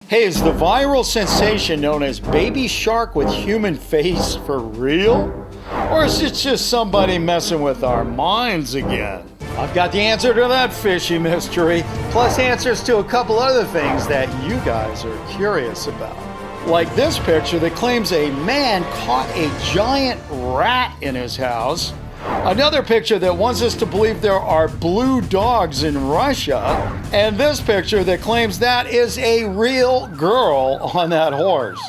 Hey, is the viral sensation known as baby shark with human face for real? Or is it just somebody messing with our minds again? I've got the answer to that fishy mystery, plus answers to a couple other things that you guys are curious about. Like this picture that claims a man caught a giant rat in his house. Another picture that wants us to believe there are blue dogs in Russia. And this picture that claims that is a real girl on that horse.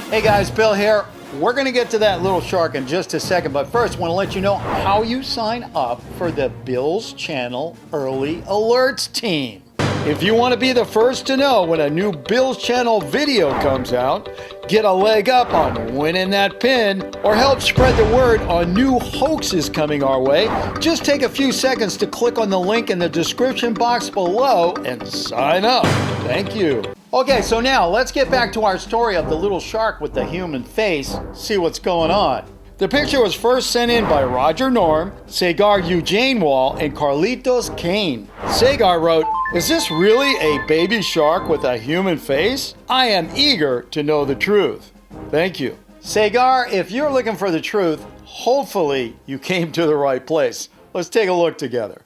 Hey guys, Bill here. We're going to get to that little shark in just a second, but first I want to let you know how you sign up for the Bill's Channel Early Alerts team. If you want to be the first to know when a new Bill's Channel video comes out, get a leg up on winning that pin, or help spread the word on new hoaxes coming our way, just take a few seconds to click on the link in the description box below and sign up. Thank you. Okay, so now let's get back to our story of the little shark with the human face, see what's going on. The picture was first sent in by Roger Norm, Sagar Eugene Wall, and Carlitos Kane. Sagar wrote, "Is this really a baby shark with a human face? I am eager to know the truth. Thank you." Sagar, if you're looking for the truth, hopefully you came to the right place. Let's take a look together.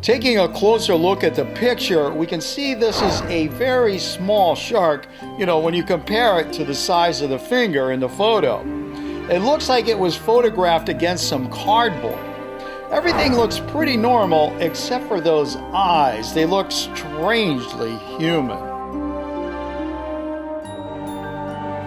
Taking a closer look at the picture, we can see this is a very small shark, when you compare it to the size of the finger in the photo. It looks like it was photographed against some cardboard. Everything looks pretty normal except for those eyes. They look strangely human.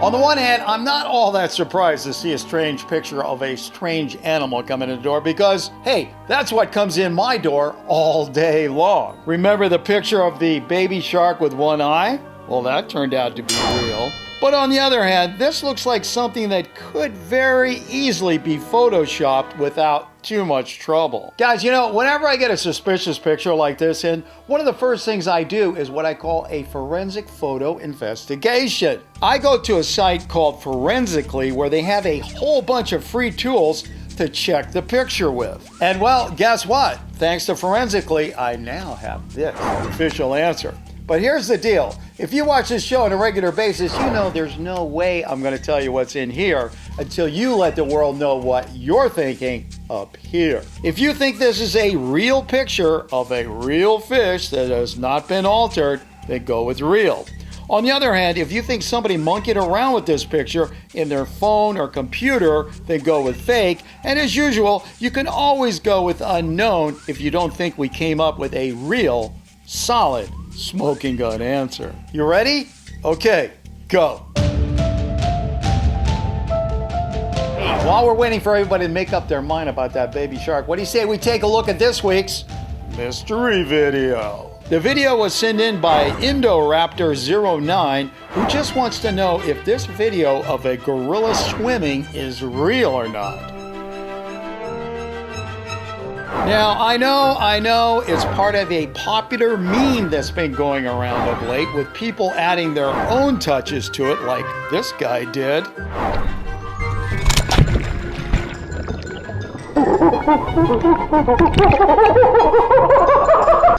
On the one hand, I'm not all that surprised to see a strange picture of a strange animal come in the door because, hey, that's what comes in my door all day long. Remember the picture of the baby shark with one eye? Well, that turned out to be real. But on the other hand, this looks like something that could very easily be photoshopped without too much trouble. Guys, whenever I get a suspicious picture like this in, one of the first things I do is what I call a forensic photo investigation. I go to a site called Forensically where they have a whole bunch of free tools to check the picture with. And well, guess what? Thanks to Forensically, I now have this official answer. But here's the deal. If you watch this show on a regular basis, you know there's no way I'm going to tell you what's in here until you let the world know what you're thinking up here. If you think this is a real picture of a real fish that has not been altered, then go with real. On the other hand, if you think somebody monkeyed around with this picture in their phone or computer, then go with fake. And as usual, you can always go with unknown if you don't think we came up with a real, solid, smoking gun answer. You ready? Okay, go. Hey, while we're waiting for everybody to make up their mind about that baby shark, what do you say we take a look at this week's mystery video? The video was sent in by Indoraptor09, who just wants to know if this video of a gorilla swimming is real or not. Now, I know it's part of a popular meme that's been going around of late with people adding their own touches to it like this guy did.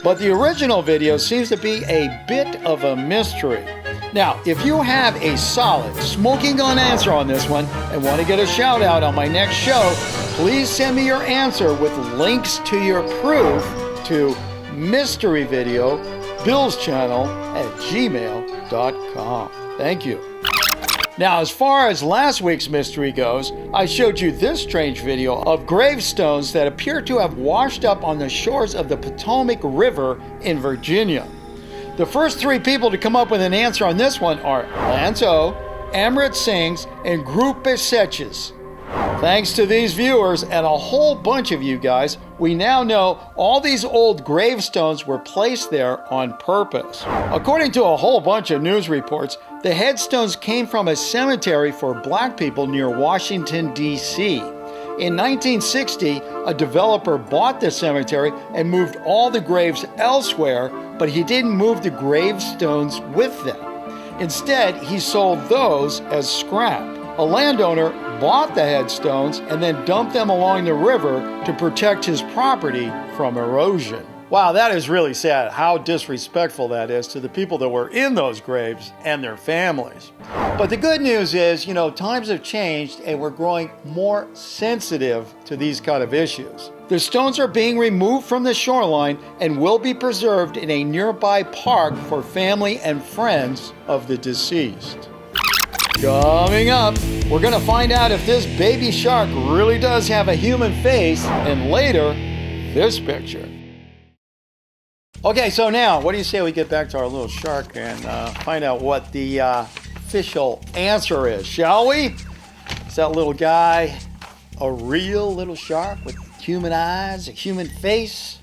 But the original video seems to be a bit of a mystery. Now, if you have a solid smoking gun answer on this one and want to get a shout out on my next show, please send me your answer with links to your proof to mysteryvideo.billschannel@gmail.com. Thank you. Now, as far as last week's mystery goes, I showed you this strange video of gravestones that appear to have washed up on the shores of the Potomac River in Virginia. The first three people to come up with an answer on this one are Lance O, Amrit Singhs, and Group Besetches. Thanks to these viewers and a whole bunch of you guys, we now know all these old gravestones were placed there on purpose. According to a whole bunch of news reports, the headstones came from a cemetery for black people near Washington, D.C. In 1960, a developer bought the cemetery and moved all the graves elsewhere, but he didn't move the gravestones with them. Instead, he sold those as scrap. A landowner bought the headstones and then dumped them along the river to protect his property from erosion. Wow, that is really sad. How disrespectful that is to the people that were in those graves and their families. But the good news is, times have changed and we're growing more sensitive to these kind of issues. The stones are being removed from the shoreline and will be preserved in a nearby park for family and friends of the deceased. Coming up, we're going to find out if this baby shark really does have a human face, and later, this picture. Okay, so now, what do you say we get back to our little shark and find out what the official answer is, shall we? Is that little guy a real little shark with human eyes, a human face,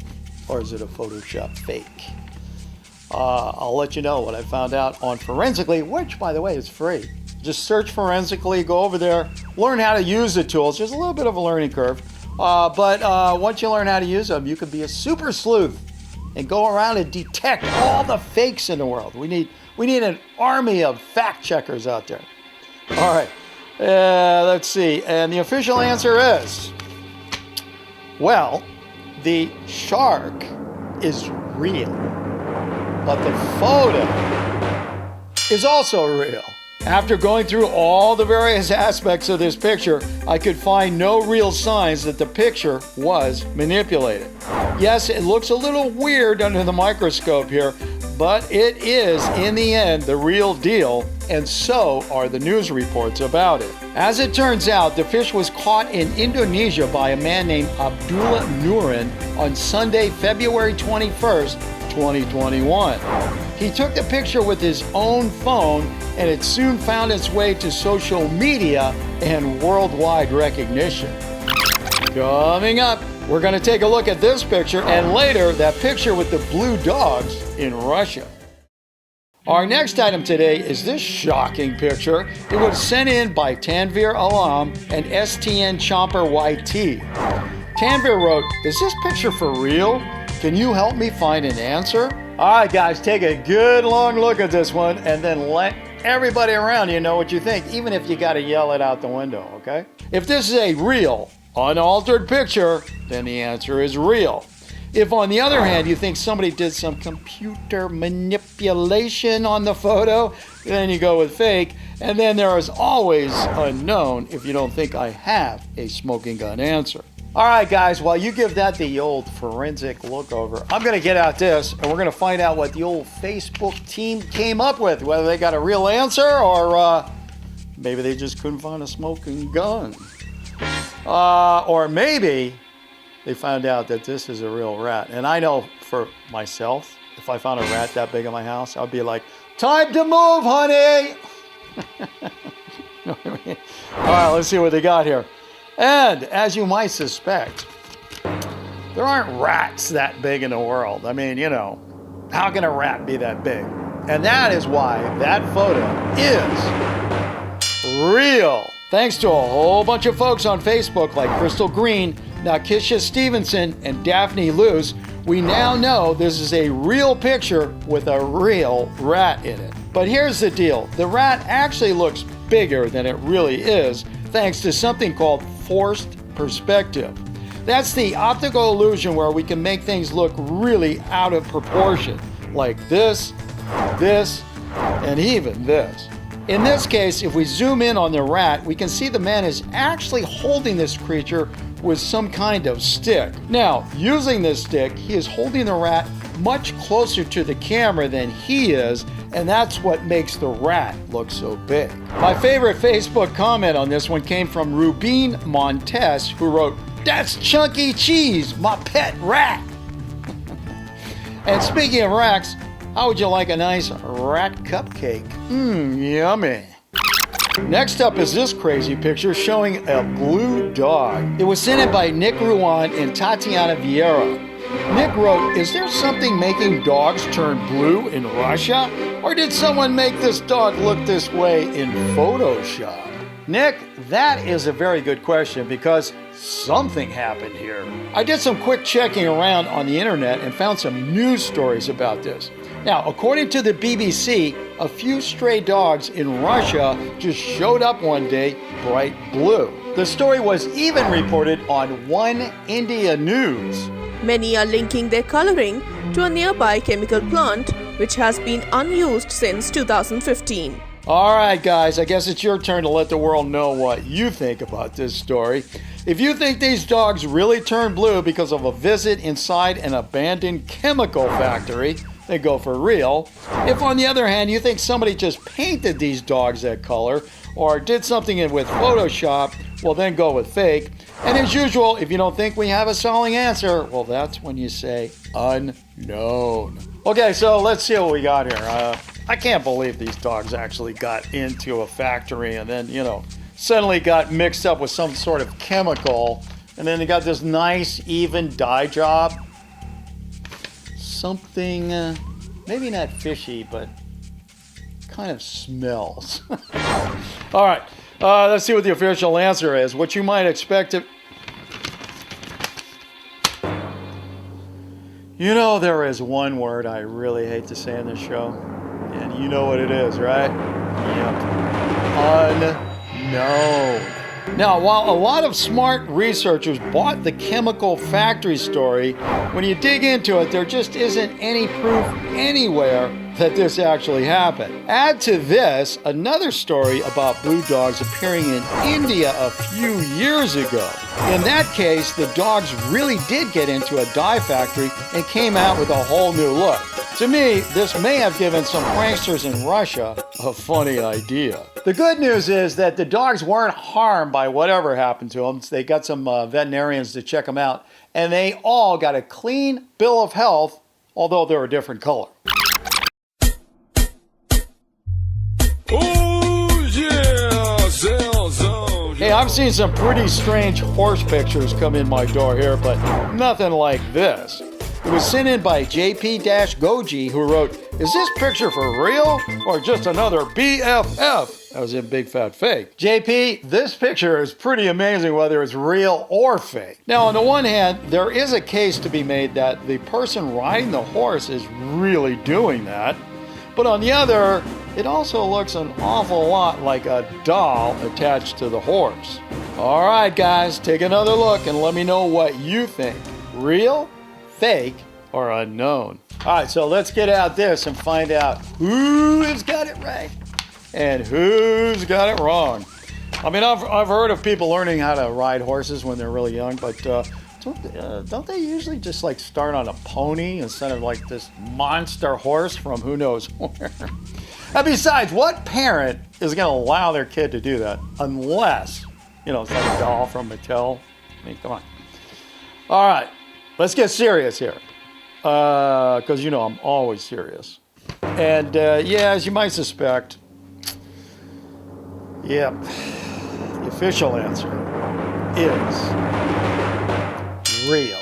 or is it a Photoshop fake? I'll let you know what I found out on Forensically, which, by the way, is free. Just search Forensically, go over there, learn how to use the tools. There's a little bit of a learning curve, but once you learn how to use them, you can be a super sleuth and go around and detect all the fakes in the world. We need an army of fact checkers out there. All right, let's see. And the official answer is, well, the shark is real, but the photo is also real. After going through all the various aspects of this picture, I could find no real signs that the picture was manipulated. Yes, it looks a little weird under the microscope here, but it is, in the end, the real deal, and so are the news reports about it. As it turns out, the fish was caught in Indonesia by a man named Abdullah Nurin on Sunday, February 21st, 2021. He took the picture with his own phone, and it soon found its way to social media and worldwide recognition. Coming up, we're going to take a look at this picture, and later, that picture with the blue dogs in Russia. Our next item today is this shocking picture. It was sent in by Tanvir Alam and STN Chomper YT. Tanvir wrote, "Is this picture for real? Can you help me find an answer?" All right, guys, take a good long look at this one and then let everybody around you know what you think, even if you got to yell it out the window, okay? If this is a real, unaltered picture, then the answer is real. If, on the other hand, you think somebody did some computer manipulation on the photo, then you go with fake. And then there is always unknown if you don't think I have a smoking gun answer. All right, guys, while you give that the old forensic look over, I'm going to get out this, and we're going to find out what the old Facebook team came up with, whether they got a real answer or maybe they just couldn't find a smoking gun. Or maybe they found out that this is a real rat. And I know for myself, if I found a rat that big in my house, I'd be like, "Time to move, honey!" Know what I mean? All right, let's see what they got here. And as you might suspect, there aren't rats that big in the world. I mean, how can a rat be that big? And that is why that photo is real. Thanks to a whole bunch of folks on Facebook like Crystal Green, Nakisha Stevenson, and Daphne Luce, we now know this is a real picture with a real rat in it. But here's the deal. The rat actually looks bigger than it really is, thanks to something called forced perspective. That's the optical illusion where we can make things look really out of proportion, like this, and even this. In this case, if we zoom in on the rat, we can see the man is actually holding this creature with some kind of stick. Now, using this stick, he is holding the rat much closer to the camera than he is, and that's what makes the rat look so big. My favorite Facebook comment on this one came from Rubin Montes, who wrote, "That's Chunky Cheese, my pet rat." And speaking of rats, how would you like a nice rat cupcake? Yummy. Next up is this crazy picture showing a blue dog. It was sent in by Nick Ruan and Tatiana Vieira. Nick wrote, "Is there something making dogs turn blue in Russia? Or did someone make this dog look this way in Photoshop?" Nick, that is a very good question because something happened here. I did some quick checking around on the internet and found some news stories about this. Now, according to the BBC, a few stray dogs in Russia just showed up one day bright blue. The story was even reported on One India News. Many are linking their coloring to a nearby chemical plant which has been unused since 2015. All right, guys, I guess it's your turn to let the world know what you think about this story. If you think these dogs really turned blue because of a visit inside an abandoned chemical factory, then go for real. If, on the other hand, you think somebody just painted these dogs that color or did something with Photoshop, well, then go with fake. And as usual, if you don't think we have a solid answer, well, that's when you say unknown. Okay, so let's see what we got here. I can't believe these dogs actually got into a factory and then, suddenly got mixed up with some sort of chemical. And then they got this nice, even dye job. Something, maybe not fishy, but kind of smells. All right, let's see what the official answer is. What you might expect it. There is one word I really hate to say in this show, and you know what it is, right? Yep. Unknown. Now, while a lot of smart researchers bought the chemical factory story, when you dig into it, there just isn't any proof anywhere that this actually happened. Add to this another story about blue dogs appearing in India a few years ago. In that case, the dogs really did get into a dye factory and came out with a whole new look. To me, this may have given some pranksters in Russia a funny idea. The good news is that the dogs weren't harmed by whatever happened to them. They got some veterinarians to check them out, and they all got a clean bill of health, although they're a different color. Hey, I've seen some pretty strange horse pictures come in my door here, but nothing like this. It was sent in by JP-Goji, who wrote, "Is this picture for real or just another BFF?" That was in Big Fat Fake. JP, this picture is pretty amazing whether it's real or fake. Now, on the one hand, there is a case to be made that the person riding the horse is really doing that. But on the other, it also looks an awful lot like a doll attached to the horse. All right, guys, take another look and let me know what you think. Real, fake, or unknown? All right, so let's get out this and find out who has got it right and who's got it wrong. I mean, I've heard of people learning how to ride horses when they're really young, but don't they usually just like start on a pony instead of like this monster horse from who knows where? And besides, what parent is going to allow their kid to do that unless, it's like a doll from Mattel? I mean, come on. All right, let's get serious here because, I'm always serious. And as you might suspect, the official answer is real.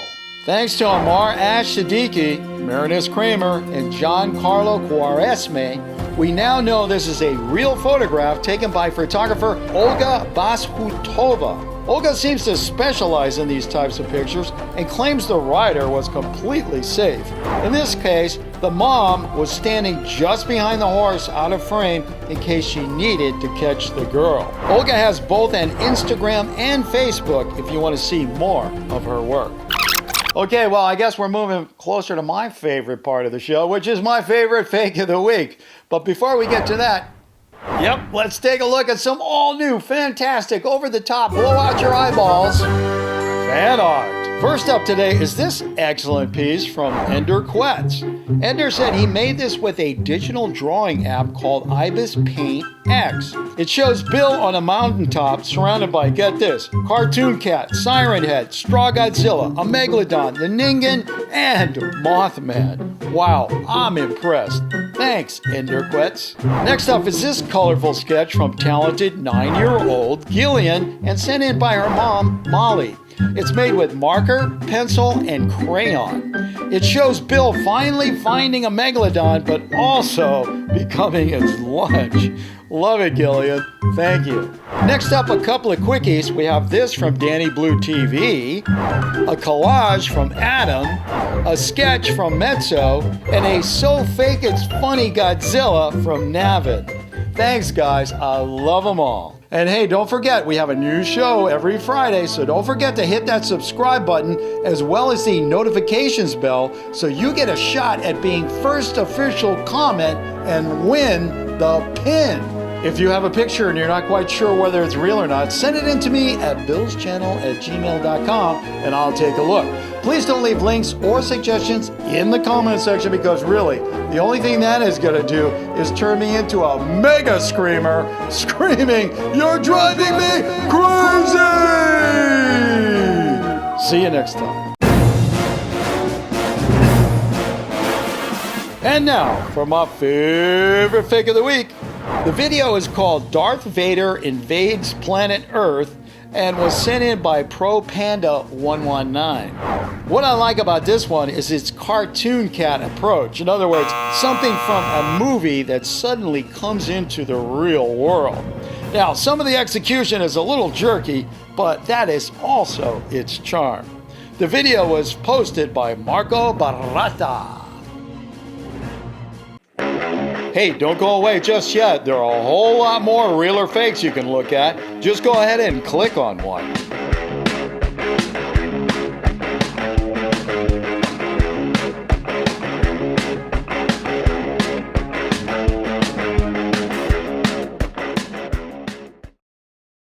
Thanks to Amar Ash Siddiqui, Marinus Kramer, and Giancarlo Quaresme, we now know this is a real photograph taken by photographer Olga Bashutova. Olga seems to specialize in these types of pictures and claims the rider was completely safe. In this case, the mom was standing just behind the horse out of frame in case she needed to catch the girl. Olga has both an Instagram and Facebook if you want to see more of her work. Okay, well, I guess we're moving closer to my favorite part of the show, which is my favorite fake of the week. But before we get to that, let's take a look at some all-new, fantastic, over-the-top, blow-out-your-eyeballs fan art. First up today is this excellent piece from Ender Quetz. Ender said he made this with a digital drawing app called Ibis Paint X. It shows Bill on a mountaintop surrounded by, get this, Cartoon Cat, Siren Head, Straw Godzilla, a Megalodon, the Ningen, and Mothman. Wow, I'm impressed. Thanks, Ender Quetz. Next up is this colorful sketch from talented 9-year-old Gillian and sent in by her mom, Molly. It's made with marker, pencil, and crayon. It shows Bill finally finding a megalodon, but also becoming its lunch. Love it, Gillian. Thank you. Next up, a couple of quickies. We have this from Danny Blue TV, a collage from Adam, a sketch from Mezzo, and a So Fake It's Funny Godzilla from Navid. Thanks, guys. I love them all. And hey, don't forget, we have a new show every Friday, so don't forget to hit that subscribe button as well as the notifications bell so you get a shot at being first official comment and win the pin. If you have a picture and you're not quite sure whether it's real or not, send it in to me at BillsChannel@gmail.com and I'll take a look. Please don't leave links or suggestions in the comment section because really, the only thing that is going to do is turn me into a mega screamer screaming, "You're driving me crazy!" See you next time. And now, for my favorite fake of the week. The video is called Darth Vader Invades Planet Earth and was sent in by ProPanda119. What I like about this one is its cartoon cat approach. In other words, something from a movie that suddenly comes into the real world. Now, some of the execution is a little jerky, but that is also its charm. The video was posted by Marco Barata. Hey, don't go away just yet. There are a whole lot more real or fakes you can look at. Just go ahead and click on one.